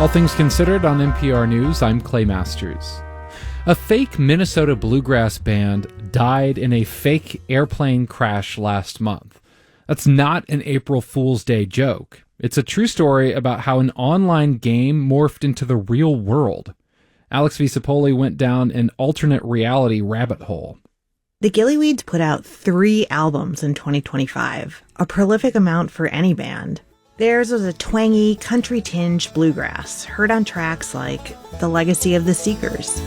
All things considered on MPR News, I'm Clay Masters. A fake Minnesota bluegrass band died in a fake airplane crash last month. That's not an April Fool's Day joke. It's a true story about how an online game morphed into the real world. Alex V. Cipolle went down an alternate reality rabbit hole. The Gillyweeds put out 3 albums in 2025, a prolific amount for any band. Theirs was a twangy, country-tinged bluegrass, heard on tracks like The Legacy of the Seekers.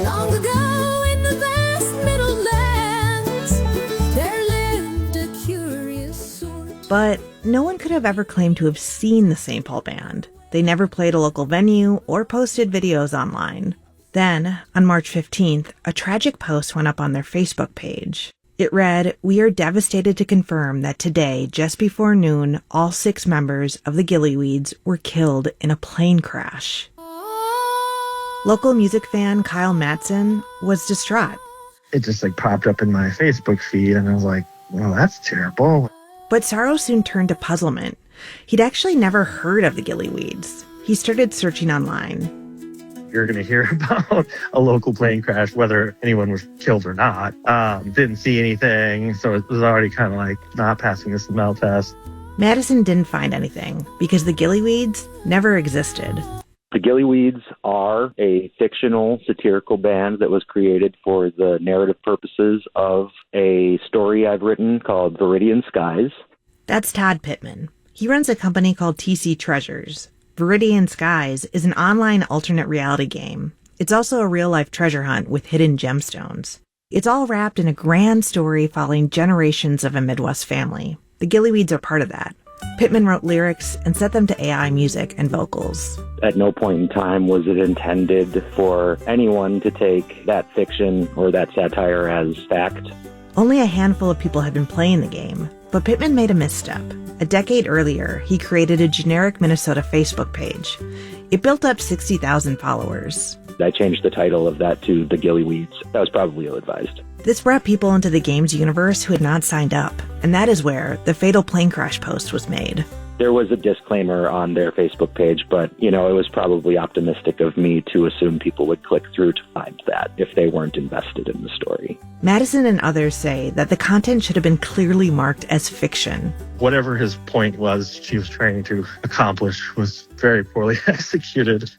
Long ago in the vast Middlelands, there lived a curious sort. But no one could have ever claimed to have seen the St. Paul band. They never played a local venue or posted videos online. Then, on March 15th, a tragic post went up on their Facebook page. It read, "We are devastated to confirm that today, just before noon, all 6 members of the Gillyweeds were killed in a plane crash." Local music fan Kyle Matson was distraught. It just popped up in my Facebook feed and I was like, well, that's terrible. But sorrow soon turned to puzzlement. He'd actually never heard of the Gillyweeds. He started searching online. You're going to hear about a local plane crash, whether anyone was killed or not. Didn't see anything, so it was already kind of not passing the smell test. Madison didn't find anything because the Gillyweeds never existed. The Gillyweeds are a fictional satirical band that was created for the narrative purposes of a story I've written called Viridian Skies. That's Todd Pittman. He runs a company called TC Treasures. Viridian Skies is an online alternate reality game. It's also a real-life treasure hunt with hidden gemstones. It's all wrapped in a grand story following generations of a Midwest family. The Gillyweeds are part of that. Pittman wrote lyrics and set them to AI music and vocals. At no point in time was it intended for anyone to take that fiction or that satire as fact. Only a handful of people had been playing the game, but Pittman made a misstep. A decade earlier, he created a generic Minnesota Facebook page. It built up 60,000 followers. I changed the title of that to The Gillyweeds. That was probably ill-advised. This brought people into the game's universe who had not signed up, and that is where the fatal plane crash post was made. There was a disclaimer on their Facebook page, but, it was probably optimistic of me to assume people would click through to find that if they weren't invested in the story. Madison and others say that the content should have been clearly marked as fiction. Whatever his point was he was trying to accomplish was very poorly executed.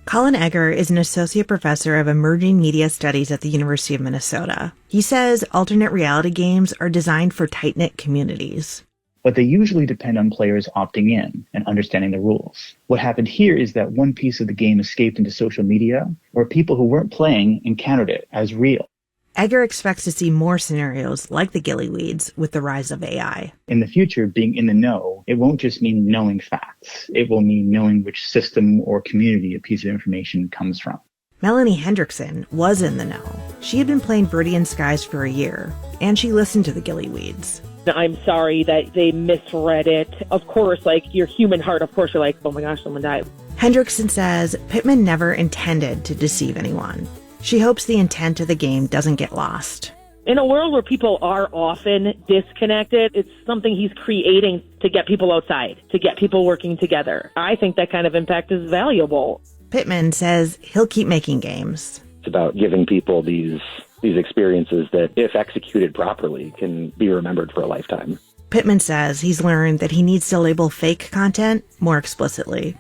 Colin Egger is an associate professor of emerging media studies at the University of Minnesota. He says alternate reality games are designed for tight-knit communities. But they usually depend on players opting in and understanding the rules. What happened here is that one piece of the game escaped into social media, where people who weren't playing encountered it as real. Egger expects to see more scenarios like the Gillyweeds with the rise of AI. In the future, being in the know, it won't just mean knowing facts. It will mean knowing which system or community a piece of information comes from. Melanie Hendrickson was in the know. She had been playing Viridian Skies for a year, and she listened to the Gillyweeds. I'm sorry that they misread it. Of course, your human heart, of course, you're like, oh my gosh, someone died. Hendrickson says Pittman never intended to deceive anyone. She hopes the intent of the game doesn't get lost. In a world where people are often disconnected, it's something he's creating to get people outside, to get people working together. I think that kind of impact is valuable. Pittman says he'll keep making games. It's about giving people these experiences that, if executed properly, can be remembered for a lifetime. Pittman says he's learned that he needs to label fake content more explicitly.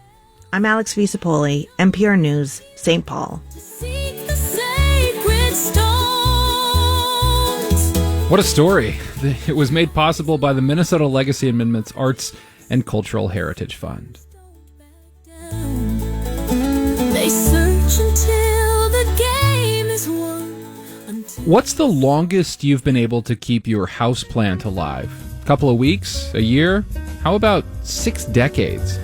I'm Alex V. Cipolle, MPR News, St. Paul. What a story. It was made possible by the Minnesota Legacy Amendment's Arts and Cultural Heritage Fund. They search until the game is won. What's the longest you've been able to keep your houseplant alive? A couple of weeks? A year? How about 6 decades?